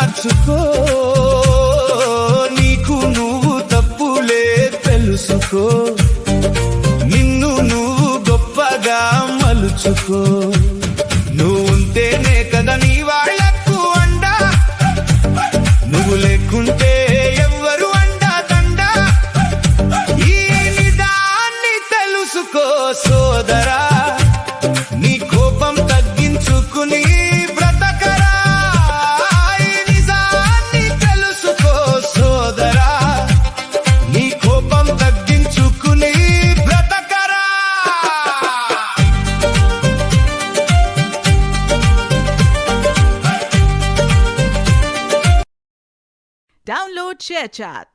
మార్చుకో, నీకు నువ్వు తప్పులే తెలుసుకో, నిన్ను నువ్వు గొప్పగా మలుచుకో. నువ్వు ఉంటేనే కదా నీ వాళ్లకు అండ, నువ్వు లేకుంటే ఎవ్వరు అండ దండ. ఈ నిజాన్ని తెలుసుకో సోదరా, నీ కోపం తగ్గించుకుని బ్రతకరా. ఈ నిజాన్ని తెలుసుకో సోదరా, నీ కోపం తగ్గించుకుని బ్రతకరా. Download ShareChat.